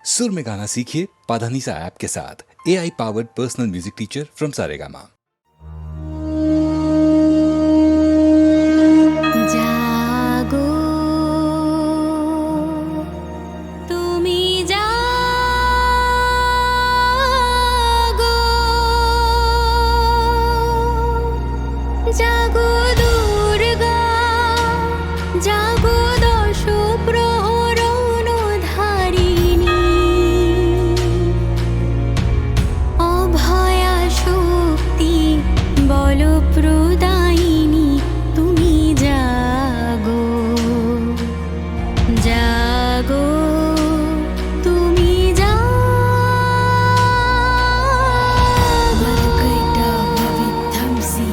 सुर में गाना सीखिए पाधानीसा ऐप के साथ। AI powered personal music teacher from Saregama. जागो তুমি জাগো, জাগো দুর্গা, জাগো দশ প্রহরণ ধারিণী, অভয়া শক্তি বল প্রদায়িনী, তুমি জাগো, জাগো তুমি জাগো। वरकैटभविध्वंसी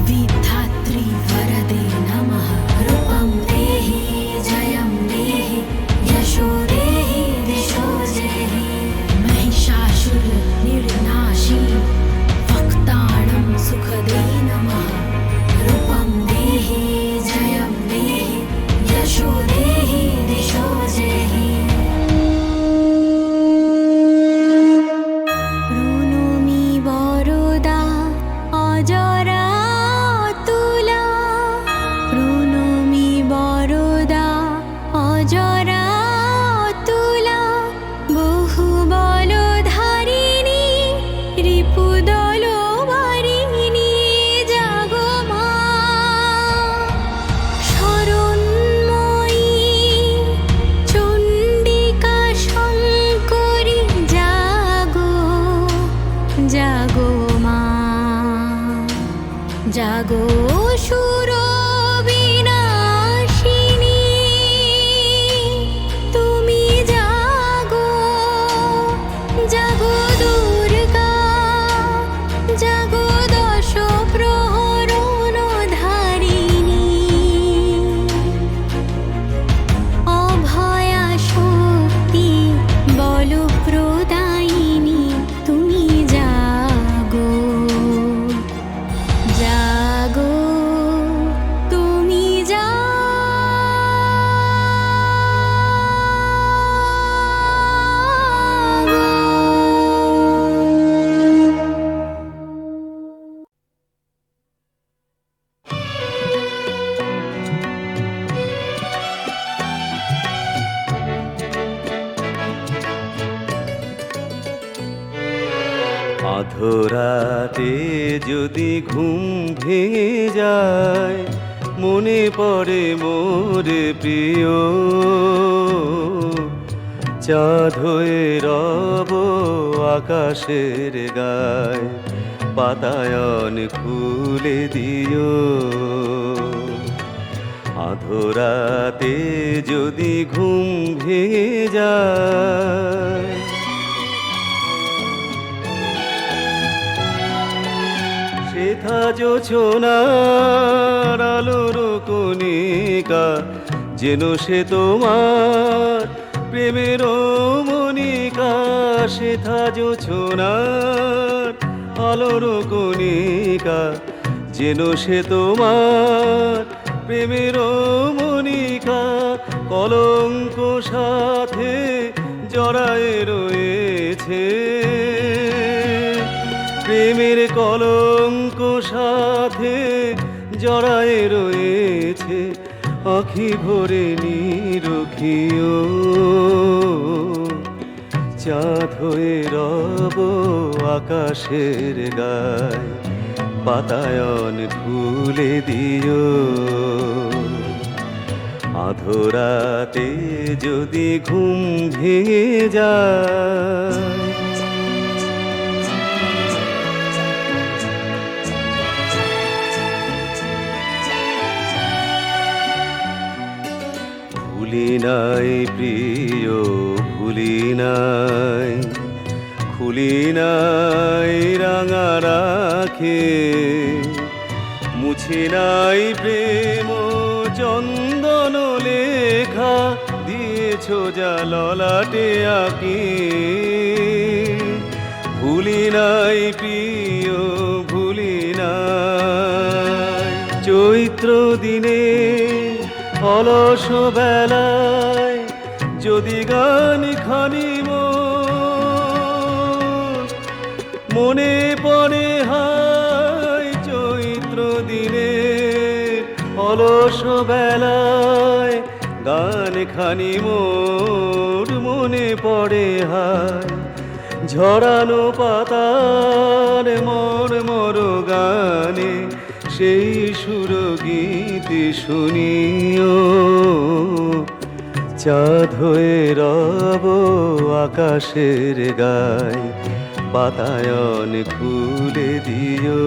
विधात्री वरदे नमः। रूपं देहि जयं देहि यशो देहि दिशो देहि। महिषासुरनिर्नाशी वक्ताणं सुखदे नमः। रूपं देहि जयं देहि यशो देहि दिशो देहि। প্রণমি বরদা অজরা তুলা, প্রণমি বরদা অজরা তুলা, বহু বল ধারিণী রিপুদল বারিণী, জাগো মা শরণময়ী চণ্ডিকা শঙ্করী, জাগো, জাগো মা, জাগো সুরবিনাশিনী, তুমি জাগো, জাগো দুর্গা, জাগো দশ প্রহরণ ধারিণী, অভয়া শক্তি বল প্রদায়িনী, তুমি জাগো, জাগো তুমি আধরাতে যদি ঘুম ভেঙে যায়, মনে পড়ে মোর প্রিয়, চাঁদ হয়ে রব আকাশের গায়, বাতায়ন খুলে দিও। আধরাতে যদি ঘুম ভেঙে যায়, সেথা জোছনার আলোর কণিকা, যেন সে তোমার প্রেমের মনিকা। সেথা জোছনার আলোর কণিকা, যেন সে তোমার প্রেমের মনিকা। কলঙ্ক সাথে জড়ায় রয়েছে, প্রেমের কলঙ্ক সাথে জড়ায় রয়েছে, আখি ভরে নিরখিও। চাঁদ হয়ে রব আকাশের গায়, বাতায়ন খুলে দিও। আধরাতে যদি ঘুম ভেঙে যায়, ভুলি নাই প্রিয়, ভুলি নাই, খুলি নাই রাঙা রাখে, মুছি নাই প্রেম চন্দন লেখা, দিয়েছ যা ললাটে আঁকি। ভুলি নাই প্রিয়, ভুলি নাই, চৈত্র দিনে অলস বেলায় যদি গান খানি মনে পড়ে হায় চৈত্র দিনের অলস বেলায় গান খানি মোর মনে পড়ে হায় ঝরানো পাতার মর গানে সেই সুরগীতি শুনিও চাঁদ হয়ে রব আকাশের গায় বাতায়ন খুলে দিও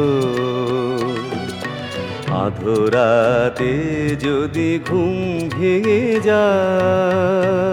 আধরাতে যদি ঘুম ভেঙে যায়।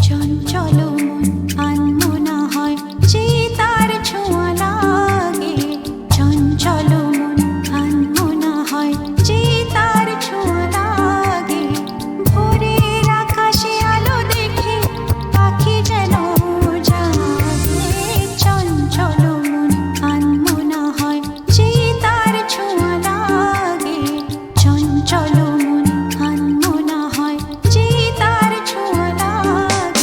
চঞ্চল মন আনমনা হয় যে তার ছোঁয়া লাগে, চঞ্চল মন আনমনা হয় যে তার ছোঁয়া লাগে। ভোরের আকাশে আলো দেখে পাখি যেন জাগে, চঞ্চল মন আনমনা হয় যে তার ছোঁয়া লাগে, চঞ্চল মন আনমনা হয় যে তার ছোঁয়া লাগে।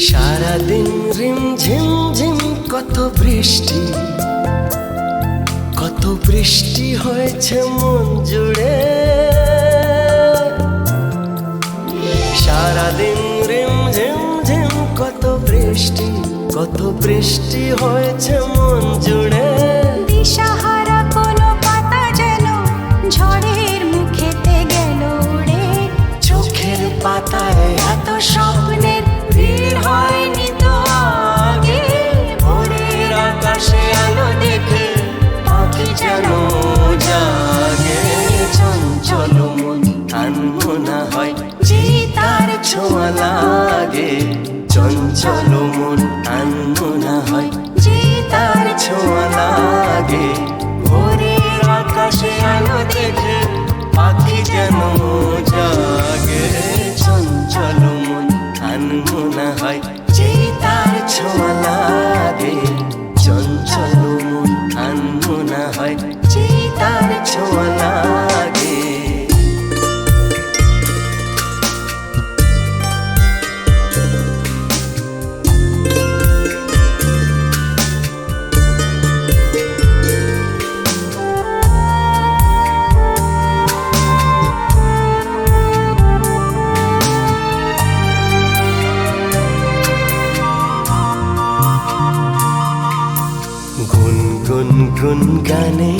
সারাদিন রিম ঝিম ঝিম কত বৃষ্টি, কত বৃষ্টি হয়েছে মন জুড়ে। সারাদিন রিম ঝিম ঝিম কত বৃষ্টি, কত বৃষ্টি হয়েছে মন জুড়ে। দিশাহারা কোনো পাতা যেন ঝড়ের মুখেতে গেল উড়ে, চোখের পাতায় এত স্বপ্নের ভিড় হয়নি তো আগে। ভোরের আকাশে আলো দেখে পাখি যেন জাগে, চঞ্চল মন আনমনা হয় যে তার ছোঁয়া লাগে, চঞ্চল মন আনমনা হয় যে তার ছোঁয়া লাগে। ভোরের আকাশে আলো দেখে পাখি যেন জাগে, চঞ্চল মন আনমনা হয় যে তার ছোঁয়া লাগে, চঞ্চল মন আনমনা হয় যে তার ছোঁয়া লাগে। গুন গুন গুন গানে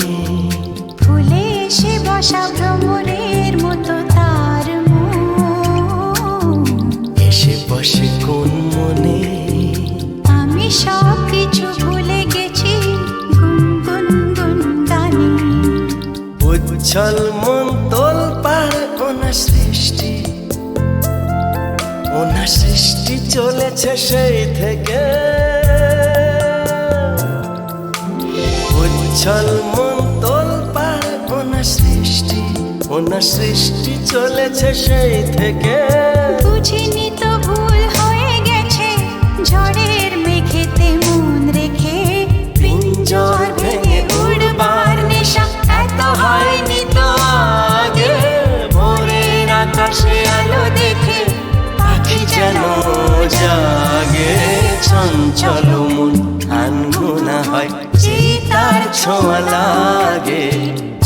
ফুলে এসে বসা ভ্রমরের মতো তার মন, এসে বসে কোন মনে। আমি সব কিছু ভুলে গেছি গুন গুন গুন গানে। উচ্ছল মন তোল পাড় ওনার সৃষ্টি, ওনার সৃষ্টি চলেছে সেই থেকে। উচ্ছল মন তোল পাড় ওনার সৃষ্টি, ওনার সৃষ্টি চলেছে সেই থেকে। বুঝিনি তো ভুল হয়ে গেছে ঝড়ের মেঘেতে মন রেখে, পিঞ্জর ভেঙে উড়বার নেশা এত হয়নি তো আগে। ভোরের আকাশে আলো দেখে পাখি যেন জাগে, চঞ্চল মন আনমনা হয় যে তার ছোঁয়া লাগে,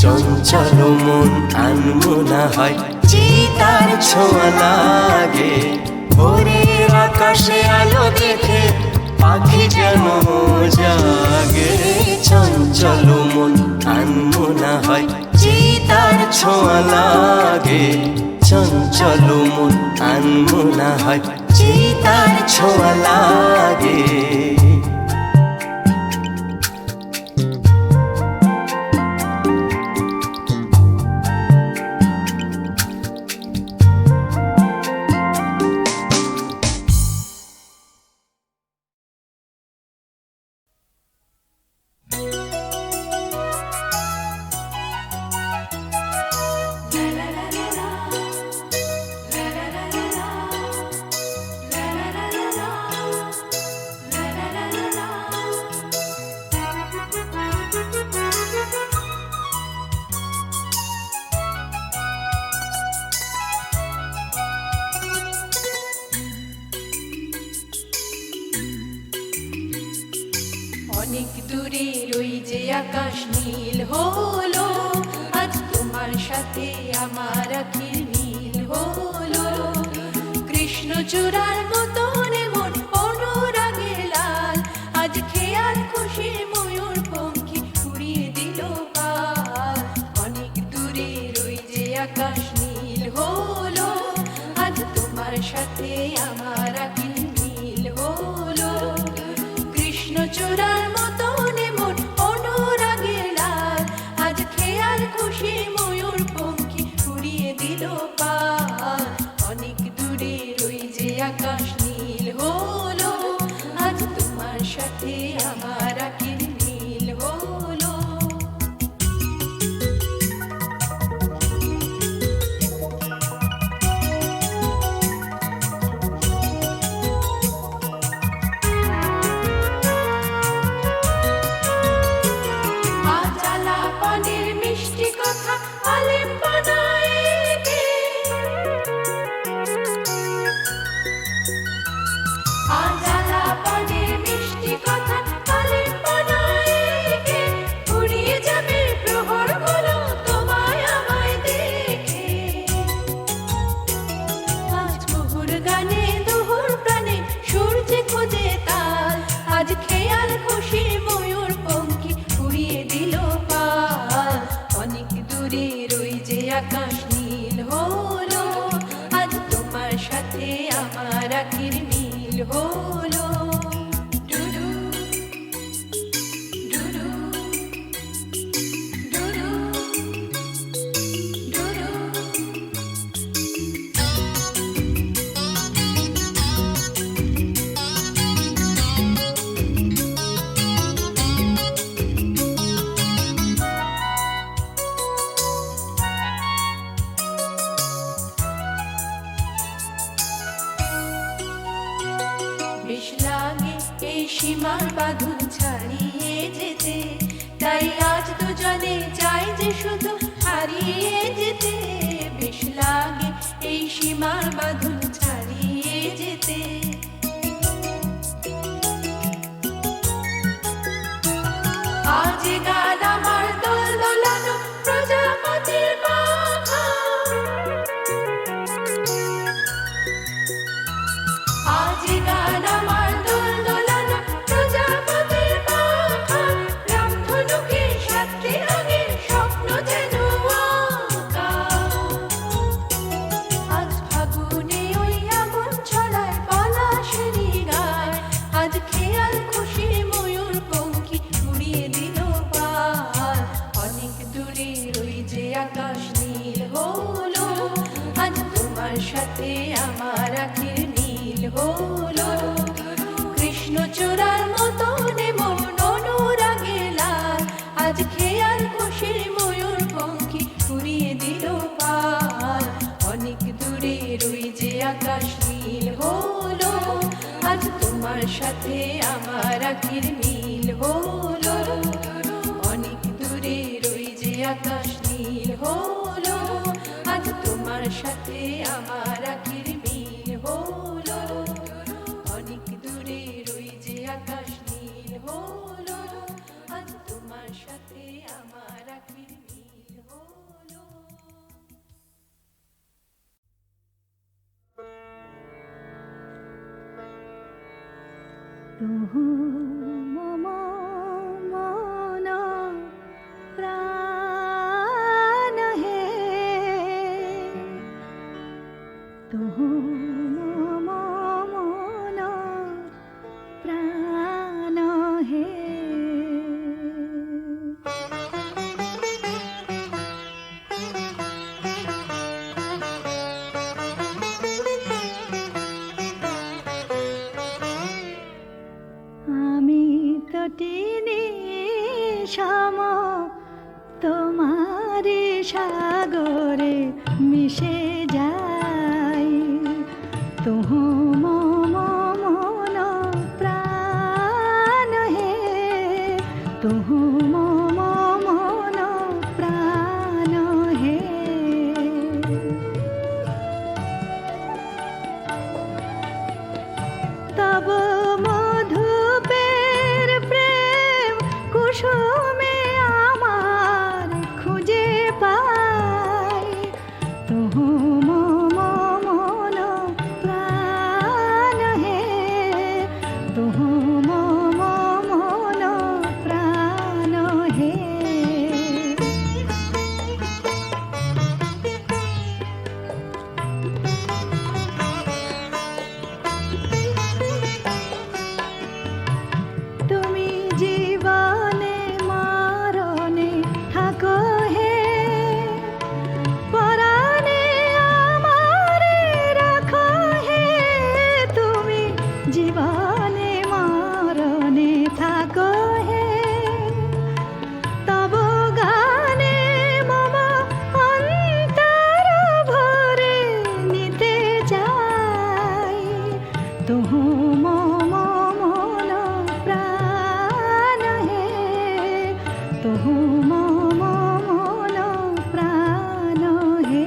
চঞ্চল মন আনমনা হয় যে তার ছোঁয়া লাগে। ভোরের আকাশে আলো দেখে পাখি যেন জাগে, চঞ্চল মন আনমনা হয় যে তার ছোঁয়া লাগে, চঞ্চল মন আনমনা হয়, চিতার ছোঁয়া লাগে। অনেক দূরের ওই যে আকাশ নীল হলো, আজ তোমার সাথে আমার আখির নীল হলো। কৃষ্ণচূড়ার মতন মন অনুরাগে লাল, আজ খেয়াল খুশি ময়ূর পঙ্খী উড়িয়ে দিল পাল। অনেক দূরের ওই যে আকাশ নীল হলো, আজ তোমার সাথে আমার আখির নীল হলো। কৃষ্ণচূড়ার মতন মন অনুরাগে লাল, আজ খেয়াল খুশি ময়ূর পঙ্খী উড়িয়ে দিল পাল। অনেক দূরের ওই যে আকাশ নীল হলো, আজ তোমার সাথে আমার আখির নীল হলো। আকাশ নীল হলো, আজ তোমার সাথে আমার আখির নীল হলো। ডুডু ডুডু ডুডু ডুডু। বেশ লাগে এই সীমার বাঁধন ছাড়িয়ে যেতে, তাই আজ দুজনে চাই যে শুধু হারিয়ে যেতে। বেশ লাগে এই সীমার বাঁধন ছাড়িয়ে যেতে। আজ গান আমার দোল দোলানো প্রজাপতির পাখা, আজ গান আমার দোল দোলানো প্রজাপতির পাখা। রামধনুকে সাতটি রঙের স্বপ্ন যেন আঁকা। আজ ফাগুনে ওই আগুন ছড়ায় পলাশেরই গায়, আজ খেয়াল খুশি ময়ূর পঙ্খী উড়িয়ে দিল পাল। অনেক দূরের ওই যে আকাশ নীল হলো, আজ তোমার সাথে আমার আখির নীল হলো। কৃষ্ণচূড়ার মতন মন অনুরাগে লাল, আজ খেয়াল খুশি ময়ূর পঙ্খী উড়িয়ে দিল পাল। অনেক দূরের ওই যে আকাশ নীল হলো, আজ তোমার সাথে আমার আখির নীল হলো। অনেক দূরের ওই যে আকাশ নীল হলো, আজ তোমার সাথে আমার আখির নীল হলো। অনেক দূরের ওই যে আকাশ নীল হলো, আজ তোমার সাথে আমার আখির নীল হলো। মম মন প্রাণ হে সম তোমারি সাগরে মিশে যাই তুহু মম মন প্রাণ হে তুহু মম মন প্রাণ হে তব মধুপের প্রেম কুসুমে আমার খুঁজে পাই তুহু মম মন প্রাণ হে তুহু মম মন প্রাণ হে তুমি জীবনে মরণে থাকো হে পরাণে আমারে রাখো হে তুমি জীবনে মরণে থাকো হে তব গানে মম অন্তর ভরে নিতে চাই তুহু মম মন প্রাণ হে তুহু মম মন প্রাণ হে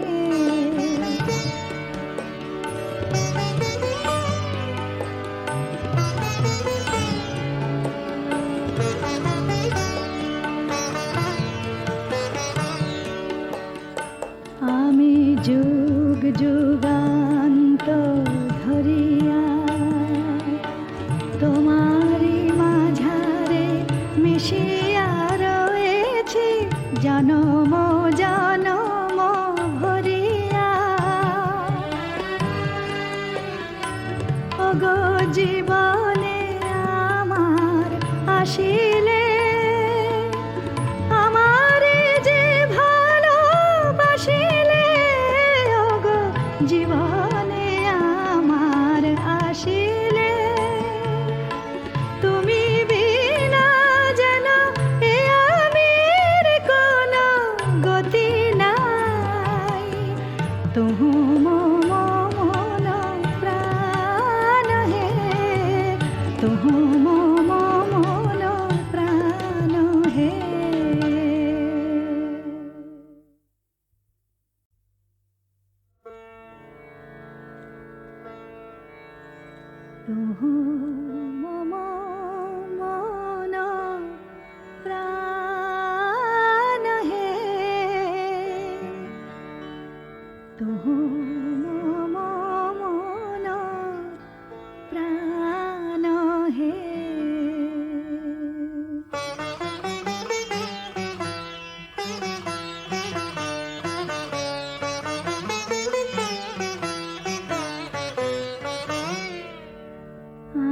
আমি যুগ যুগান্ত ধরিয়া তোমারি মাঝারে মিশিয়া রয়েছি জনম জনম ভরিয়া ওগো জীবনে আমার আসিলে আমারে যে ভালোবাসিলে ওগো জীবনে আমার আসিলে তুমি বিনা যেন এ আমির কোনো গতি নাই তুহু মম মন প্রাণ হে তুহু মম মন প্রাণ হে তুহু মম মন প্রাণ হে তুহু মম মন প্রাণ হে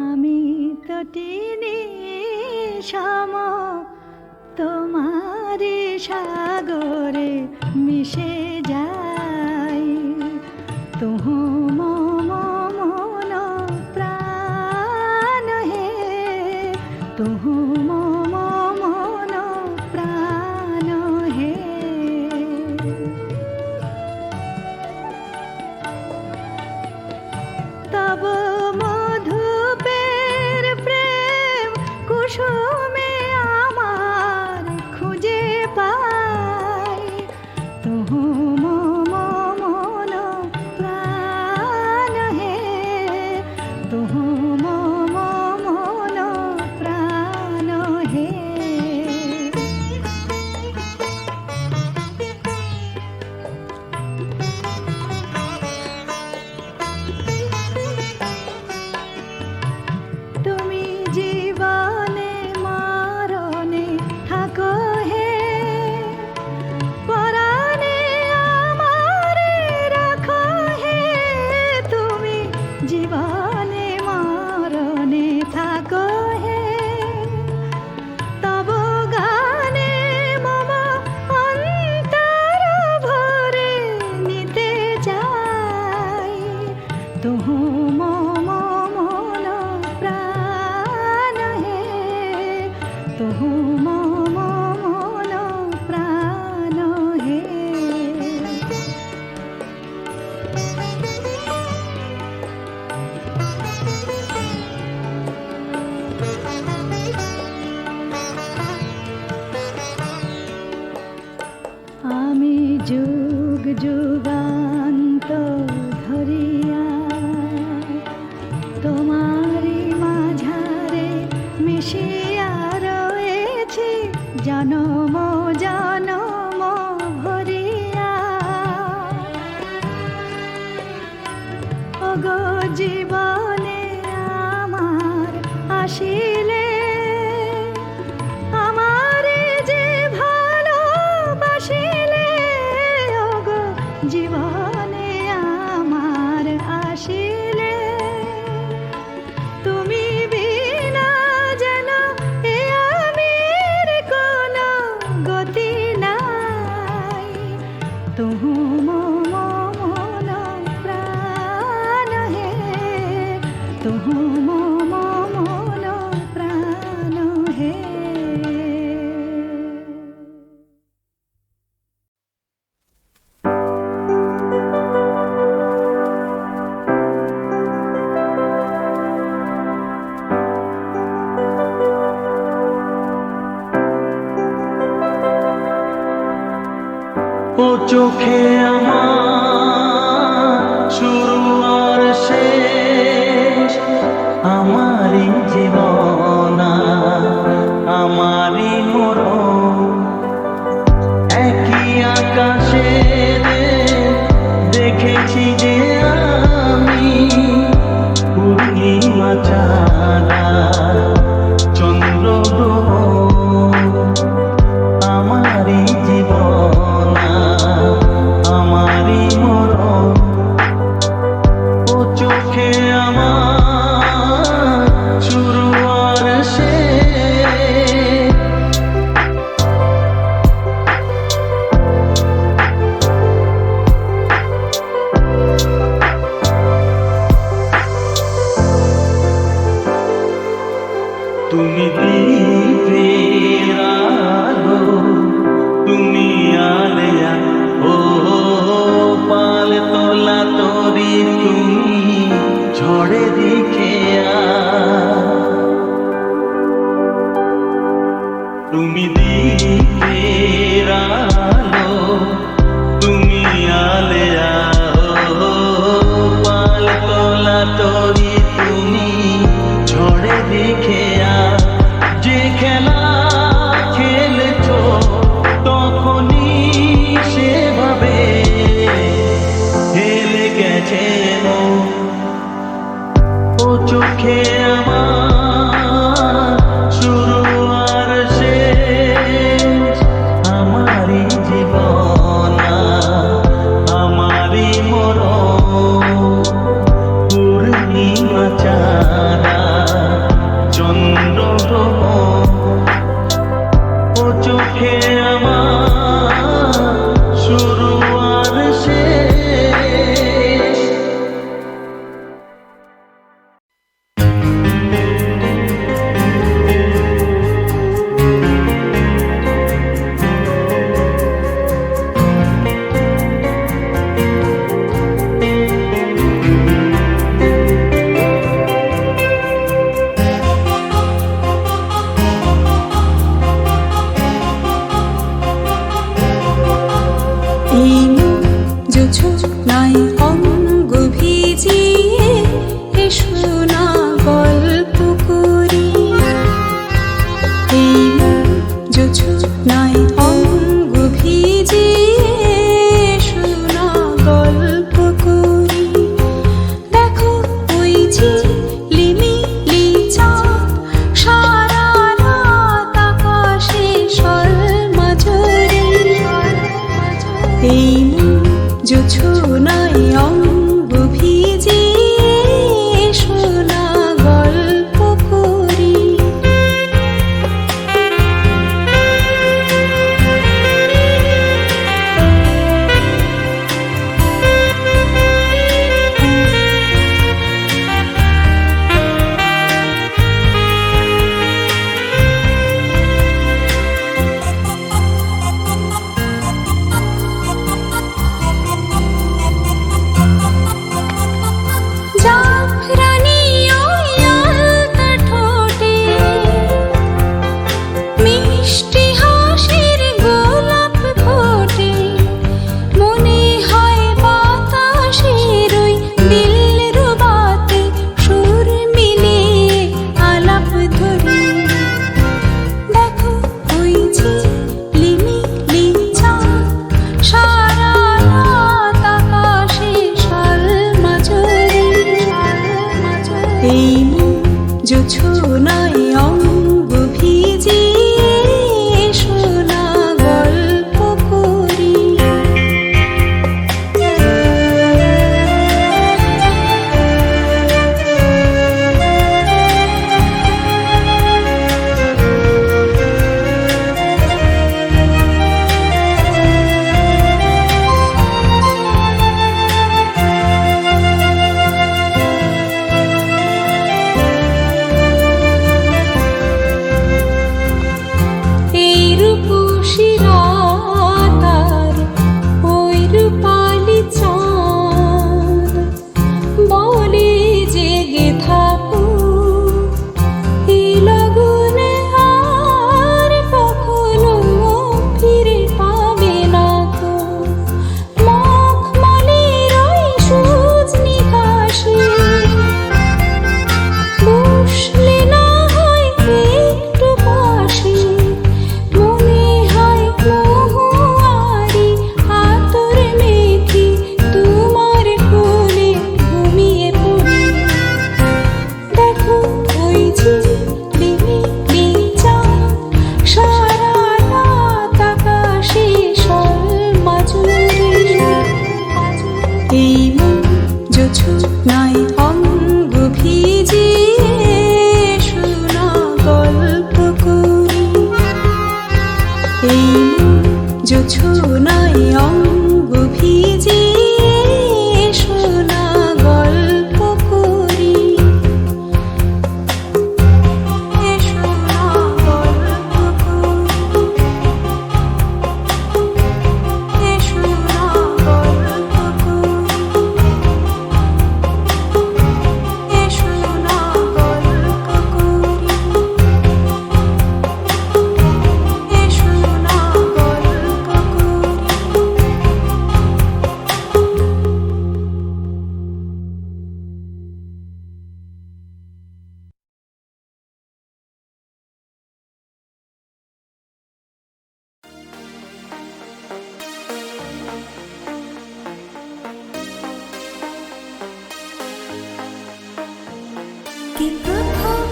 আমি তটিনী সম তোমারি সাগরে মিশে যাই তুহু মম মন প্রাণ হে তুহু মম মন প্রাণ হে তব মধুপের প্রেম কুসুমে আমার খুঁজে পাই তুহু মম যুগ যুগান্ত ধরিয়া তোমারি মাঝারে মিশিয়া রয়েছে জনম জনম ভরিয়া। ওগো জীবনে আমার আসিলে আমারে যে ভালোবাসিলে, ওগো জীবনে আমার আসিলে তুমি বিনা যেন এ আমির কোনো গতি নাই। তুহু মম মন প্রাণ হে, তুহু মম মন প্রাণ হে। ও চোখে আমার শুরু আর শেষ, আমারই জীবন আমারই মরণ। একই আকাশে দেখেছি যে আমি পূর্ণিমা চাঁদা চন্দ্র গ্রহ, আমারই জীবন আমারই মরণ। ও চোখে আমার শুরু আর শেষ, তুমি দীপের আলো, তুমি আলেয়া ও পাল তোলা তোরি, তুমি ঝড়ে দিকে তুমি দীপের আলো, তুমি আলেয়া ও পাল তোলা তোরি, তুমি ঝড়ে দিকে যে খেলা খেলেছো তখনই সেভাবে হেলে গেছে মন। ও চোখে আমার শুরু আর শেষ, আমারই জীবন আমারই মরণ। পূর্ণিমা চাঁদা চন্দ্র গ্রহ, ও চোখে আমার শুরু আর শেষ। নাই অঙ্গ ভিজিয়ে এসো না গল্প করি। এই নাই অঙ্গ ভিজিয়ে এসো না গল্প করি। দেখো ওই ঝিলিমিলি চাঁদ সারা রাত আকাশে সলমাঝরি। এই নাই অঙ্গ ভিজিয়ে এসো না গল্প করি। জোছনায় অঙ্গ ভিজিয়ে শোনা গল্প করি, শোনা গল্প করি, শোনা গল্প করি, শোনা গল্প করি, শোনা গল্প কি প্রথম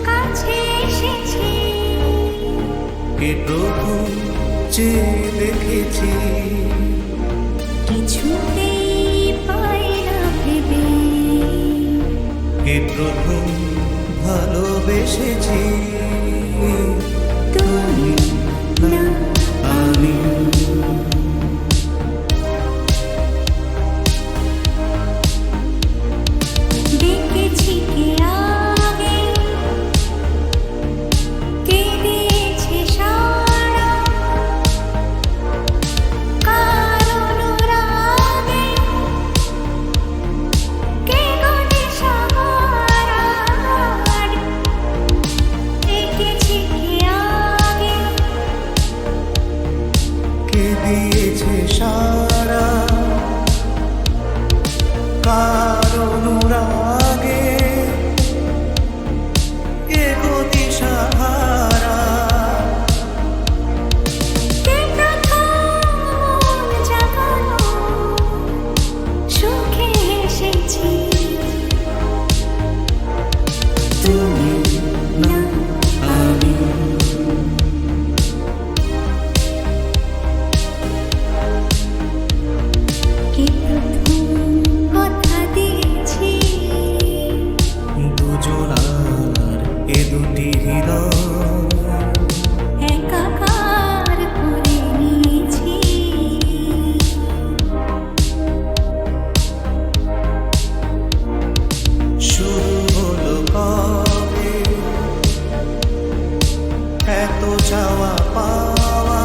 কাছে এসেছি, কে প্রথম চেয়ে দেখেছি, কিছুতেই পাই না ভেবে, কে প্রথম ভালোবেসেছি, তুমি না আমি দেখেছি কে আগে, কে দিয়েছে সাড়া, কার অনুরাগে, কে গনে সাহারা, দেখেছি কে আগে, কে দিয়েছে সারা, কার অনুরাগে, কে গতি সাহারা, কে প্রথম জাগানো সুখে এসেছি, তুমি না আমি কে প্রথম কথা দিয়েছি, দুজনার এ দুটি হৃদয় একাকার করে নিয়েছি, শুরু হলো কবে এত চাওয়া পাওয়া,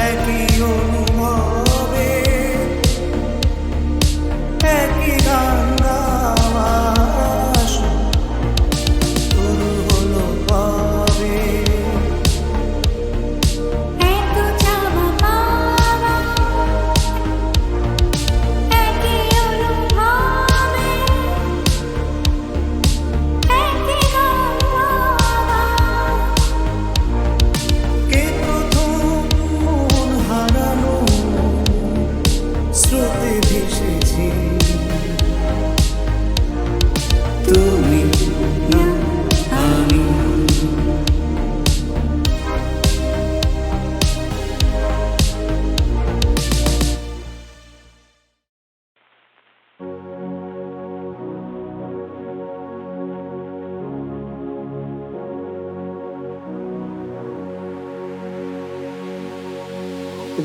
একই অনুভবে একই গান গাওয়া, শুরু হলো কবে এত চাওয়া পাওয়া, একই অনুভবে একই গান গাওয়া, কে প্রথম মন হারানো স্রোতে ভেসেছি, তুমি না আমি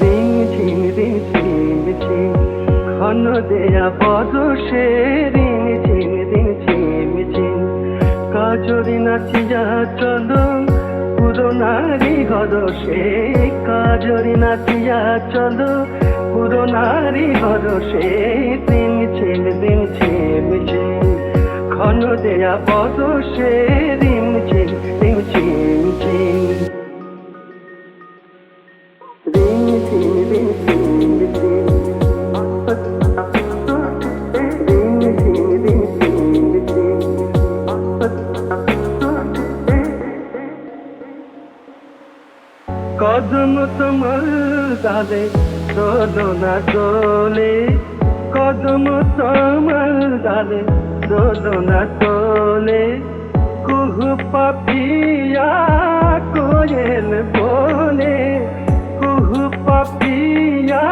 রিং ঝিম ঘন দেয়া বদসে রিং ঝিম কাজরি নাচিয়া চলো পুরনারি হরসে, কাজরি নাচিয়া চলো পুরনারি হরসে, দিন ঝিম ঘন দেয়া বদসে রিং ঝিম রিং কদম তোমার ডালে দোলনা দোলে, কদম তোমার ডালে দোলনা দোলে, কুহু পাপিয়া কোয়েল বলে, কুহু পাপিয়া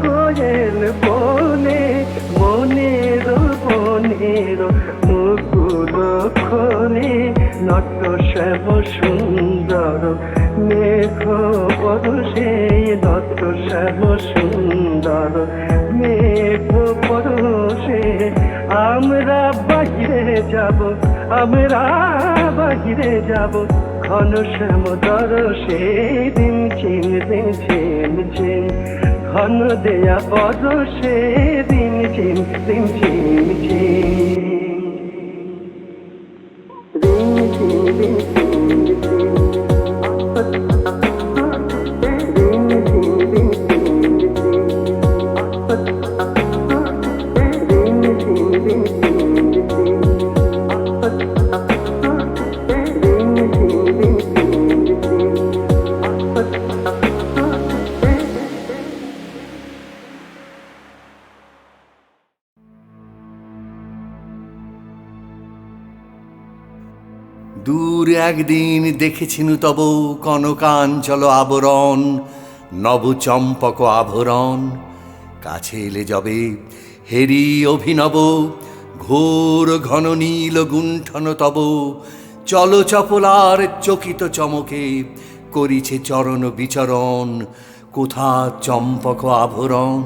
কোয়েল বলে, মনের মুকুল খোলে নট শ্যাম সুন্দর মে দেখো পরশে দত্ত শ্যাম সুন্দর মেঘ পরশে আমরা বাহিরে যাব, আমরা বাহিরে যাব, ঘন শ্যাম দরশে দিন চিন দিন চিন চিন, ঘন দেয়া পরশে দিন চিন দিন চিন চিন। দূর একদিন দেখেছিনু তব কনকাঞ্চল আবরণ, নব চম্পক আভরণ, কাছে এলে যবে হেরি অভিনব, ঘোর ঘন নীল গুণ্ঠন তব, চল চপলার চকিত চমকে করিছে চরণ বিচরণ, কোথা চম্পক আভরণ।